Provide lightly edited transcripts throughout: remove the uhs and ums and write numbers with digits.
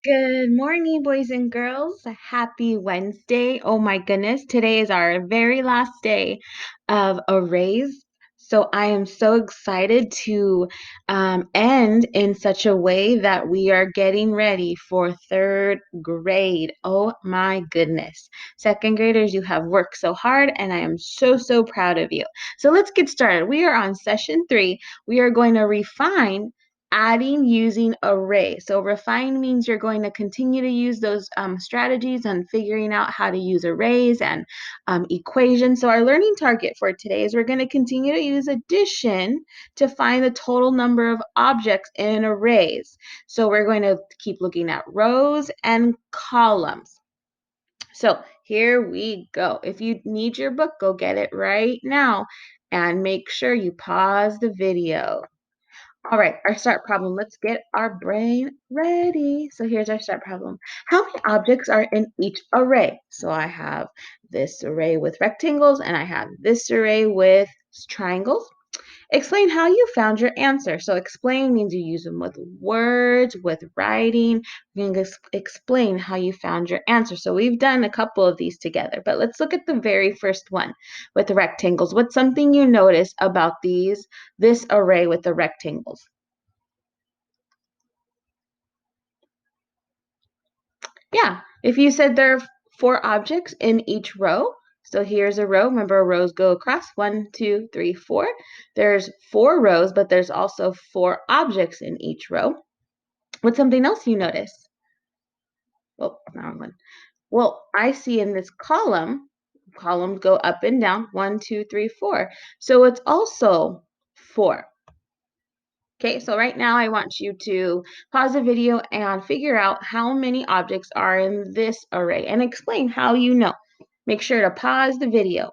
Good morning, boys and girls. Happy Wednesday. Oh my goodness, today is our very last day of arrays. So I am so excited to end in such a way that we are getting ready for third grade. Oh my goodness. Second graders, you have worked so hard, and I am so proud of you. So let's get started. We are on session 3. We are going to refine adding using array. So refine means you're going to continue to use those strategies and figuring out how to use arrays and equations. So our learning target for today is we're going to continue to use addition to find the total number of objects in arrays. So we're going to keep looking at rows and columns. So here we go. If you need your book, go get it right now and make sure you pause the video. All right, our start problem. Let's get our brain ready. So here's our start problem. How many objects are in each array? So I have this array with rectangles and I have this array with triangles. Explain how you found your answer. So explain means you use them with words, with writing. You're going to explain how you found your answer. So we've done a couple of these together, but let's look at the very first one with the rectangles. What's something you notice about this array with the rectangles? Yeah, if you said there are 4 objects in each row, so here's a row. Remember, rows go across 1, 2, 3, 4. There's 4 rows, but there's also 4 objects in each row. What's something else you notice? Oh, wrong one. Well, I see in this columns go up and down, 1, 2, 3, 4. So it's also 4. Okay, so right now I want you to pause the video and figure out how many objects are in this array and explain how you know. Make sure to pause the video.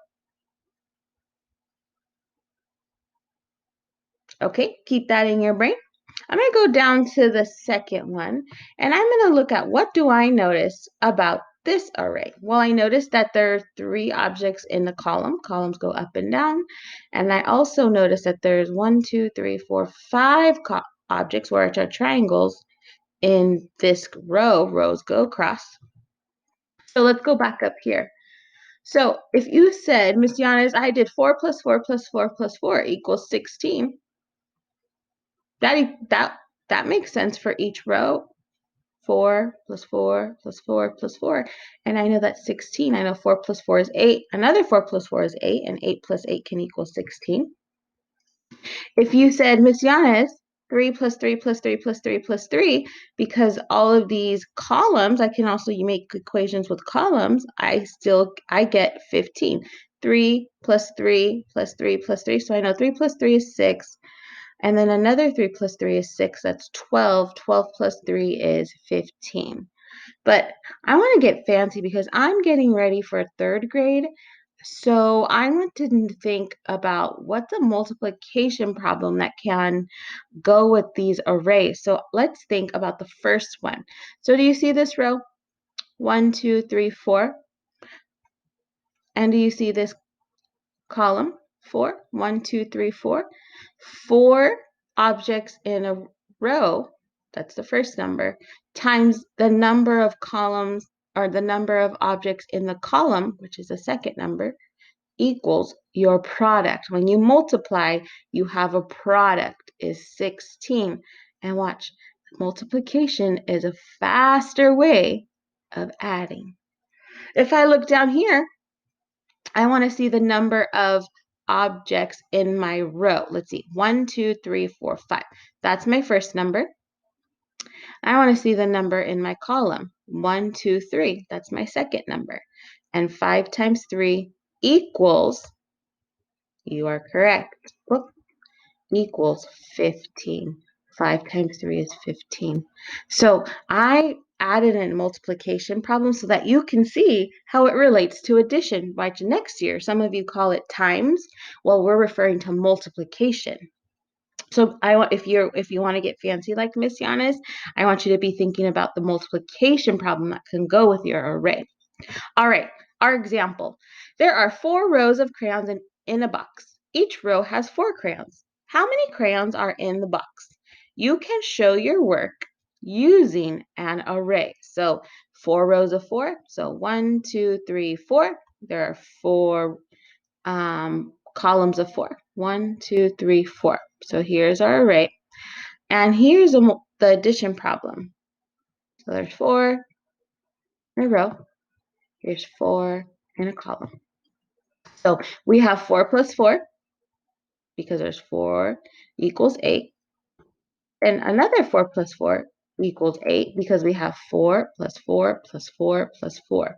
Okay, keep that in your brain. I'm going to go down to the second one, and I'm going to look at what do I notice about this array. Well, I noticed that there are 3 objects in the column. Columns go up and down. And I also noticed that there's 1, 2, 3, 4, 5 objects, which are triangles, in this row. Rows go across. So let's go back up here. So if you said, Miss Giannis, I did 4 plus 4 plus 4 plus 4 equals 16, that makes sense for each row. 4 plus 4 plus 4 plus 4. And I know that's 16. I know 4 plus 4 is 8. Another 4 plus 4 is 8, and 8 plus 8 can equal 16. If you said, Miss Giannis, 3 plus 3 plus 3 plus 3 plus 3, because all of these columns, I can also you make equations with columns, I get 15. 3 plus 3 plus 3 plus 3. So I know 3 plus 3 is 6. And then another 3 plus 3 is 6. That's 12. 12 plus 3 is 15. But I want to get fancy because I'm getting ready for third grade. So I want to think about what's a multiplication problem that can go with these arrays. So let's think about the first one. So do you see this row? 1, 2, 3, 4. And do you see this column? 4. 1, 2, 3, 4. 4 objects in a row, that's the first number, times the number of columns or the number of objects in the column, which is the second number, equals your product. When you multiply, you have a product is 16. And watch, multiplication is a faster way of adding. If I look down here, I want to see the number of objects in my row. Let's see, 1, 2, 3, 4, 5. That's my first number. I want to see the number in my column. 1, 2, 3. That's my second number. And 5 times 3 equals, you are correct, equals 15. 5 times 3 is 15. So I added in a multiplication problem so that you can see how it relates to addition. By next year, some of you call it times. Well, we're referring to multiplication. So if you want to get fancy like Miss Giannis, I want you to be thinking about the multiplication problem that can go with your array. All right, our example. There are 4 rows of crayons in a box. Each row has 4 crayons. How many crayons are in the box? You can show your work using an array. So 4 rows of 4. So 1, 2, 3, 4. There are 4 columns of 4. 1, 2, 3, 4. So here's our array. And here's the addition problem. So there's 4 in a row. Here's 4 in a column. So we have 4 plus 4 because there's 4 equals 8. And another 4 plus 4 equals 8 because we have 4 plus 4 plus 4 plus 4,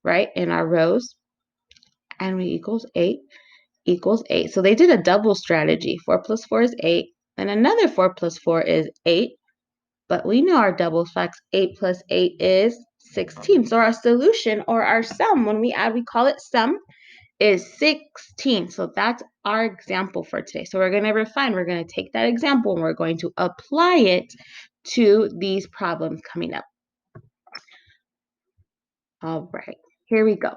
right, in our rows. And we equals 8 equals 8. So they did a double strategy. 4 plus 4 is 8. And another 4 plus 4 is 8. But we know our double facts. 8 plus 8 is 16. So our solution, or our sum, when we add, we call it sum, is 16. So that's our example for today. So we're going to refine. We're going to take that example and we're going to apply it to these problems coming up. All right, here we go.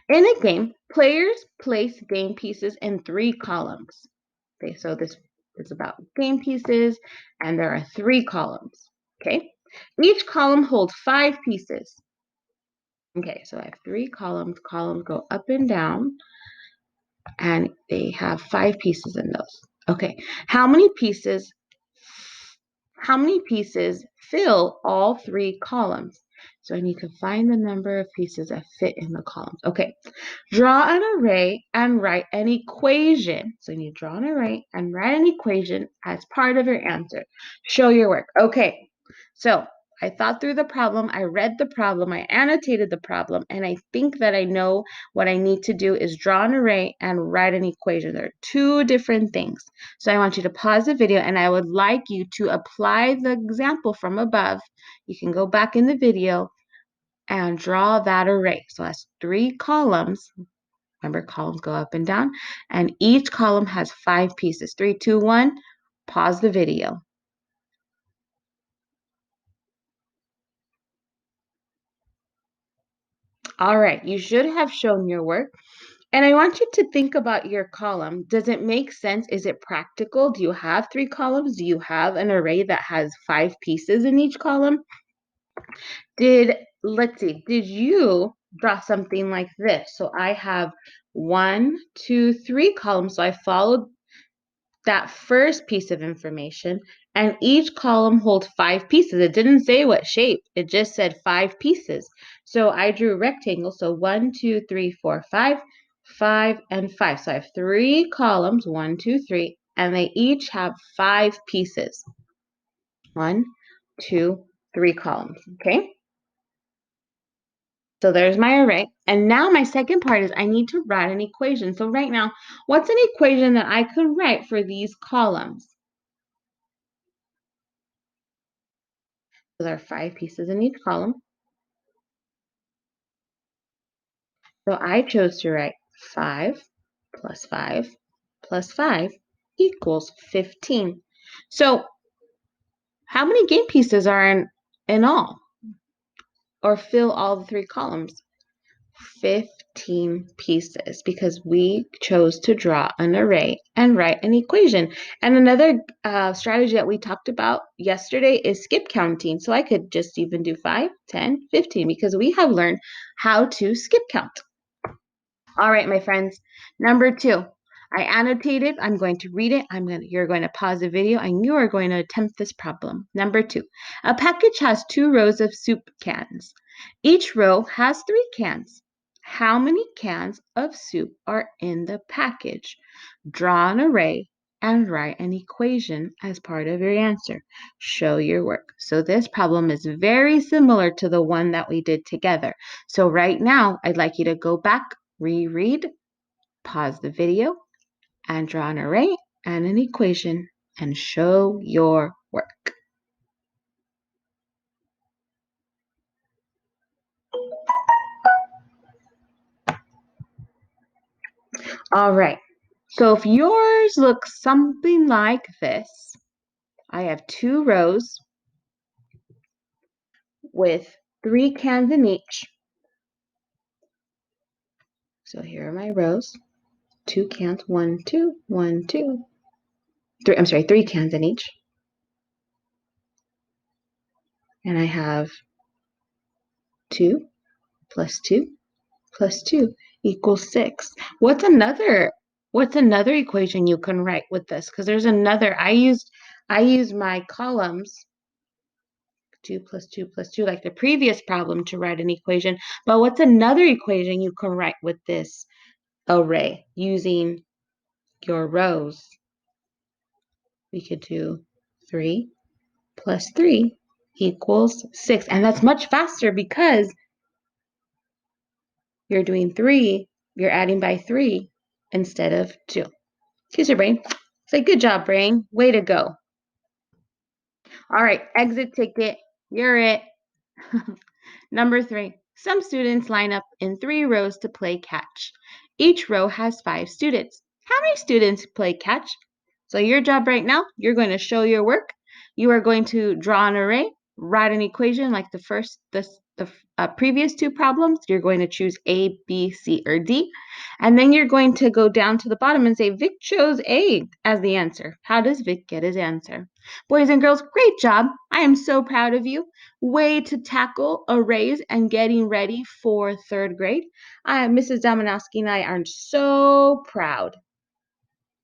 In a game, players place game pieces in 3 columns. Okay, so this is about game pieces, and there are 3 columns. Okay, each column holds 5 pieces. Okay, so I have 3 columns. Columns go up and down, and they have 5 pieces in those. Okay, how many pieces fill all 3 columns? So I need to find the number of pieces that fit in the columns. Okay, draw an array and write an equation. So you need to draw an array and write an equation as part of your answer. Show your work. Okay, so I thought through the problem, I read the problem, I annotated the problem, and I think that I know what I need to do is draw an array and write an equation. There are 2 different things. So I want you to pause the video, and I would like you to apply the example from above. You can go back in the video and draw that array. So that's 3 columns. Remember, columns go up and down, and each column has 5 pieces. 3, 2, 1. Pause the video. All right, you should have shown your work. And I want you to think about your column. Does it make sense? Is it practical? Do you have 3 columns? Do you have an array that has 5 pieces in each column? Let's see, did you draw something like this? So I have 1, 2, 3 columns. So I followed that first piece of information, and each column holds 5 pieces. It didn't say what shape, it just said 5 pieces. So I drew a rectangle. So 1, 2, 3, 4, 5, 5, and 5. So I have 3 columns, 1, 2, 3, and they each have 5 pieces. 1, 2, 3 columns. Okay. So there's my array. And now my second part is I need to write an equation. So right now, what's an equation that I could write for these columns? So there are 5 pieces in each column. So I chose to write 5 plus 5 plus 5 equals 15. So how many game pieces are in all, or fill all the 3 columns? 15 pieces, because we chose to draw an array and write an equation. And another strategy that we talked about yesterday is skip counting. So I could just even do 5, 10, 15, because we have learned how to skip count. All right, my friends. Number 2, I annotated. I'm going to read it. You're going to pause the video, and you are going to attempt this problem. Number 2, a package has 2 rows of soup cans. Each row has 3 cans. How many cans of soup are in the package? Draw an array and write an equation as part of your answer. Show your work. So this problem is very similar to the one that we did together. So right now, I'd like you to go back, reread, pause the video, and draw an array and an equation and show your work. All right. So if yours looks something like this, I have 2 rows with 3 cans in each. So here are my rows. 2 cans, 1, 2, 1, 2, 3. I'm sorry, 3 cans in each. And I have 2 plus 2 plus 2 equals 6. What's another equation you can write with this? Because there's another. I used my columns 2 plus 2 plus 2 like the previous problem to write an equation. But what's another equation you can write with this array using your rows? We could do 3 plus 3 equals 6. And that's much faster because you're doing 3, you're adding by 3 instead of 2. Excuse your brain. Say, good job, brain. Way to go. All right, exit ticket. You're it. Number 3. Some students line up in 3 rows to play catch. Each row has 5 students. How many students play catch? So your job right now, you're going to show your work. You are going to draw an array, write an equation like the previous 2 problems. You're going to choose A, B, C, or D. And then you're going to go down to the bottom and say, Vic chose A as the answer. How does Vic get his answer? Boys and girls, great job. I am so proud of you. Way to tackle arrays and getting ready for 3rd grade. Mrs. Dominowski and I are so proud.